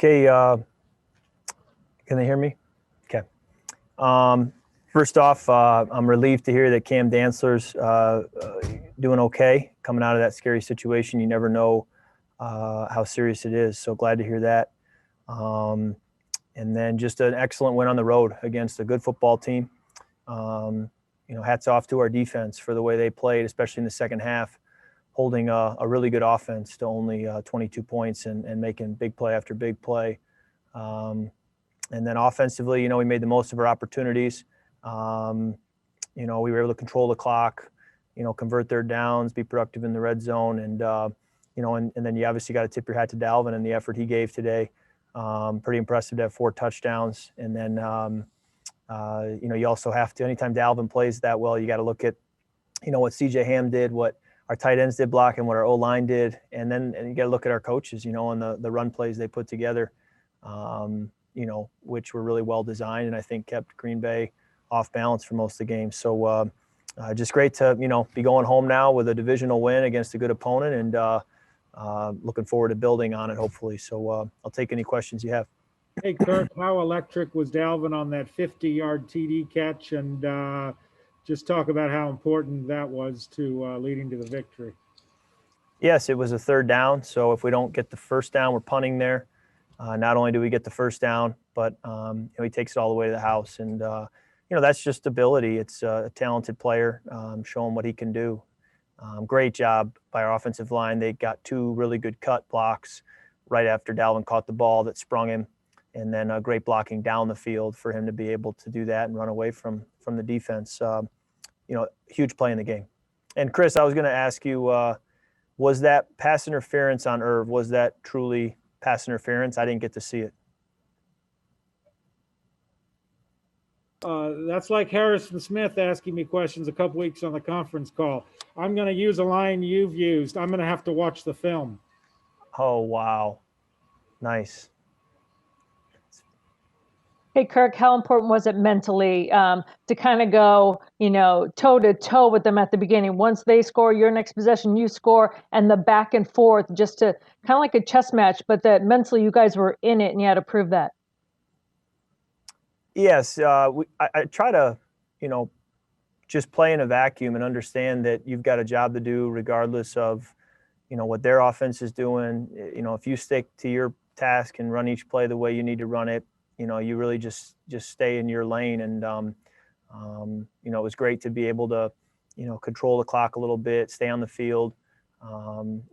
Okay, can they hear me? Okay. First off, I'm relieved to hear that Cam Dantzler's doing okay, coming out of that scary situation. You never know how serious it is, so glad to hear that. And then just an excellent win on the road against a good football team. Hats off to our defense for the way they played, especially in the second half, holding a really good offense to only 22 points and making big play after big play. And then offensively, we made the most of our opportunities. We were able to control the clock, convert their downs, be productive in the red zone. And, and then you obviously got to tip your hat to Dalvin and the effort he gave today. Pretty impressive to have 4 touchdowns. And then, you also have to, anytime Dalvin plays that well, you got to look at, what CJ Ham did, what our tight ends did blocking, what our O-line did. And you got to look at our coaches, and the run plays they put together, which were really well designed and I think kept Green Bay off balance for most of the game. So just great to, be going home now with a divisional win against a good opponent and looking forward to building on it, hopefully. So I'll take any questions you have. Hey, Kirk, how electric was Dalvin on that 50-yard TD catch? And just talk about how important that was to leading to the victory. Yes, it was a 3rd down. So if we don't get the first down, we're punting there. Not only do we get the first down, but he takes it all the way to the house. And, that's just ability. It's a talented player, showing what he can do. Great job by our offensive line. They got 2 really good cut blocks right after Dalvin caught the ball that sprung him. And then great blocking down the field for him to be able to do that and run away from the defense. Huge play in the game. And Chris, I was going to ask you, was that pass interference on Irv? Was that truly pass interference? I didn't get to see it. That's like Harrison Smith asking me questions a couple weeks on the conference call. I'm going to use a line you've used. I'm going to have to watch the film. Oh, wow. Nice. Hey, Kirk, how important was it mentally to kind of go, toe-to-toe with them at the beginning? Once they score, your next possession, you score, and the back and forth, just to kind of like a chess match, but that mentally you guys were in it and you had to prove that. Yes. I try to, just play in a vacuum and understand that you've got a job to do regardless of, what their offense is doing. If you stick to your task and run each play the way you need to run it, you really just stay in your lane. And, it was great to be able to, control the clock a little bit, stay on the field.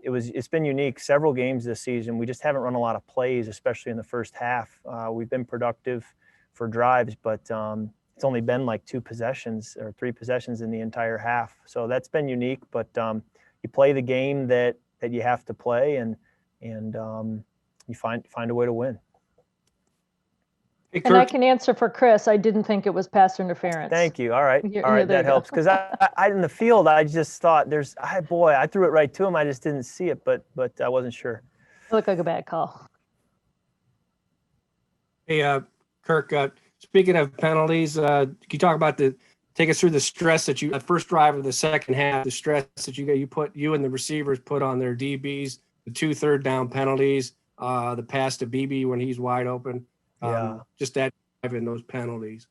It's been unique. Several games this season, we just haven't run a lot of plays, especially in the first half. We've been productive for drives, but it's only been like 2 possessions or 3 possessions in the entire half. So that's been unique, but you play the game that you have to play and you find a way to win. Hey, and I can answer for Chris. I didn't think it was pass interference. Thank you. All right. All right. That helps. Because I in the field, I just thought I threw it right to him. I just didn't see it, but I wasn't sure. It looked like a bad call. Hey, Kirk, speaking of penalties, can you talk about take us through the stress that the first drive of the second half, the stress that you and the receivers put on their DBs, the 2 third-down penalties, the pass to BB when he's wide open. Just that and those penalties.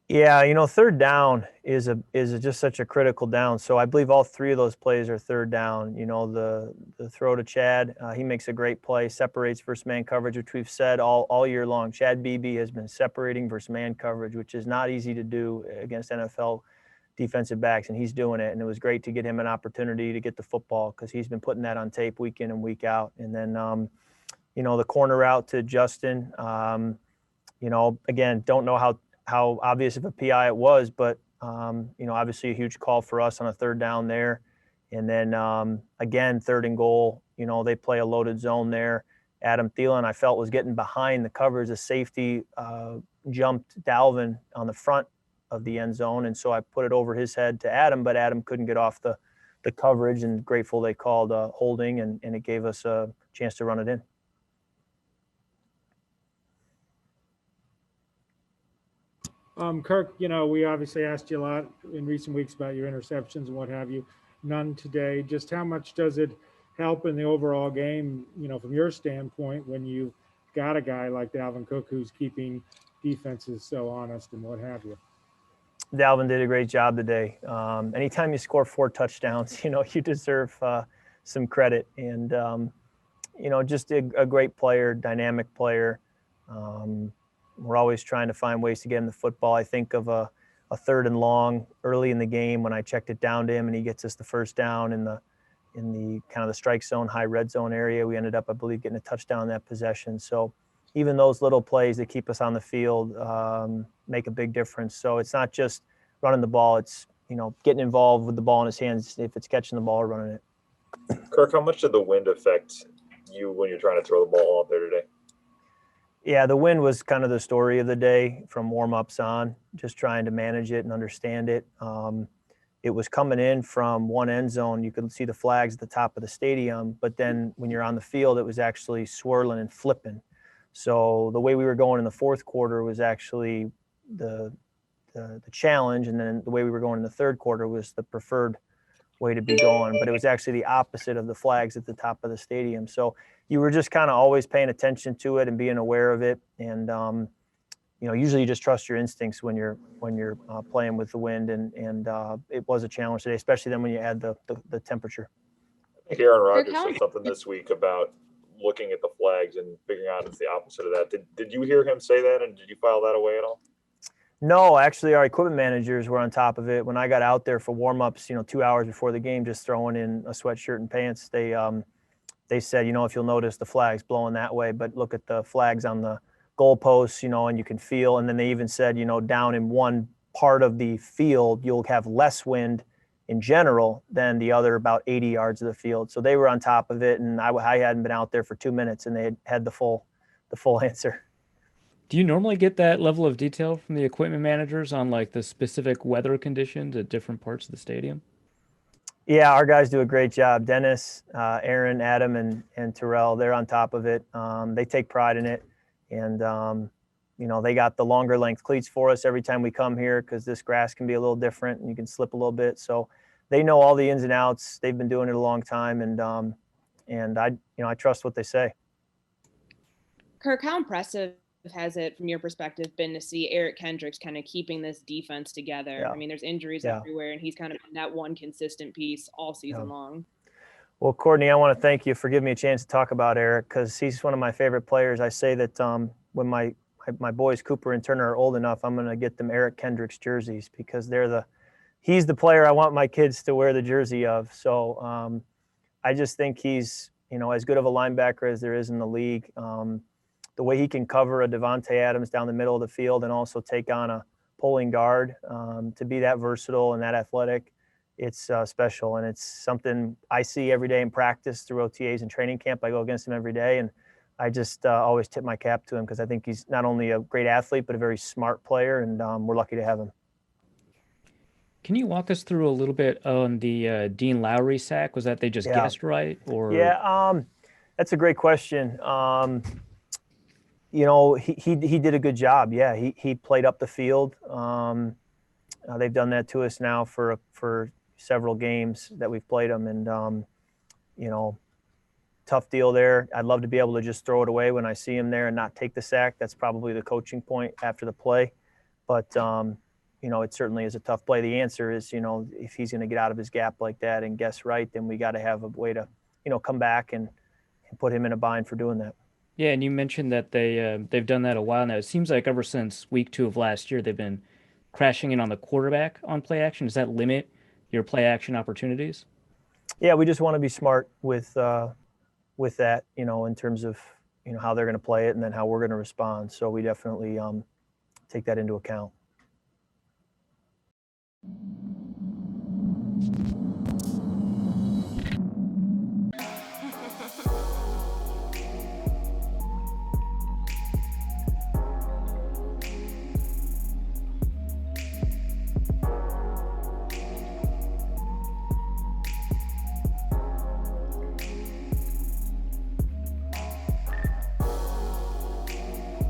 Yeah, 3rd down is just such a critical down. So I believe all 3 of those plays are 3rd down. The throw to Chad, he makes a great play, separates versus man coverage, which we've said all year long. Chad Beebe has been separating versus man coverage, which is not easy to do against NFL defensive backs, and he's doing it. And it was great to get him an opportunity to get the football because he's been putting that on tape week in and week out. And then, the corner route to Justin, again, don't know how obvious of a PI it was, but, obviously a huge call for us on a 3rd down there. And then, again, 3rd and goal, they play a loaded zone there. Adam Thielen, I felt, was getting behind the covers. A safety jumped Dalvin on the front of the end zone, and so I put it over his head to Adam, but Adam couldn't get off the coverage, and grateful they called holding, and it gave us a chance to run it in. Kirk, we obviously asked you a lot in recent weeks about your interceptions and what have you. None today. Just how much does it help in the overall game, from your standpoint, when you got a guy like Dalvin Cook who's keeping defenses so honest and what have you. Dalvin did a great job today. Anytime you score 4 touchdowns, you deserve some credit. And, just a great player, dynamic player. We're always trying to find ways to get him the football. I think of a 3rd and long early in the game when I checked it down to him and he gets us the first down in the kind of the strike zone, high red zone area. We ended up, I believe, getting a touchdown in that possession. So even those little plays that keep us on the field make a big difference. So it's not just running the ball. It's, getting involved with the ball in his hands if it's catching the ball or running it. Kirk, how much did the wind affect you when you're trying to throw the ball out there today? Yeah, the wind was kind of the story of the day from warm-ups on, just trying to manage it and understand it. It was coming in from one end zone. You could see the flags at the top of the stadium, but then when you're on the field, it was actually swirling and flipping. So the way we were going in the fourth quarter was actually the challenge, and then the way we were going in the third quarter was the preferred way to be going, but it was actually the opposite of the flags at the top of the stadium. So you were just kind of always paying attention to it and being aware of it. And, usually you just trust your instincts when you're playing with the wind, and it was a challenge today, especially then when you add the temperature. I think Aaron Rodgers said something this week about looking at the flags and figuring out it's the opposite of that. Did you hear him say that, and did you file that away at all? No, actually, our equipment managers were on top of it. When I got out there for warm-ups, 2 hours before the game, just throwing in a sweatshirt and pants, they said, if you'll notice the flags blowing that way, but look at the flags on the goalposts, and you can feel. And then they even said, down in one part of the field, you'll have less wind in general than the other about 80 yards of the field. So they were on top of it, and I hadn't been out there for 2 minutes, and they had the full answer. Do you normally get that level of detail from the equipment managers on like the specific weather conditions at different parts of the stadium? Yeah, our guys do a great job. Dennis, Aaron, Adam, and Terrell, they're on top of it. They take pride in it. And, they got the longer length cleats for us every time we come here because this grass can be a little different and you can slip a little bit. So they know all the ins and outs. They've been doing it a long time. And I trust what they say. Kirk, how impressive has it, from your perspective, been to see Eric Kendricks kind of keeping this defense together? Yeah. I mean, there's injuries everywhere, and he's kind of that one consistent piece all season long. Well, Courtney, I want to thank you for giving me a chance to talk about Eric because he's one of my favorite players. I say that when my boys Cooper and Turner are old enough, I'm going to get them Eric Kendricks jerseys because he's the player I want my kids to wear the jersey of. So I just think he's as good of a linebacker as there is in the league. The way he can cover a Devontae Adams down the middle of the field and also take on a pulling guard, to be that versatile and that athletic, it's special. And it's something I see every day in practice through OTAs and training camp. I go against him every day, and I just always tip my cap to him because I think he's not only a great athlete, but a very smart player, and we're lucky to have him. Can you walk us through a little bit on the Dean Lowry sack? Was that they just guessed right? Or That's a great question. He did a good job. Yeah, he played up the field. They've done that to us now for several games that we've played them, and tough deal there. I'd love to be able to just throw it away when I see him there and not take the sack. That's probably the coaching point after the play, but it certainly is a tough play. The answer is, if he's going to get out of his gap like that and guess right, then we got to have a way to, come back and put him in a bind for doing that. Yeah, and you mentioned that they've done that a while now. It seems like ever since week 2 of last year, they've been crashing in on the quarterback on play action. Does that limit your play action opportunities? Yeah, we just want to be smart with that, in terms of how they're going to play it and then how we're going to respond. So we definitely take that into account.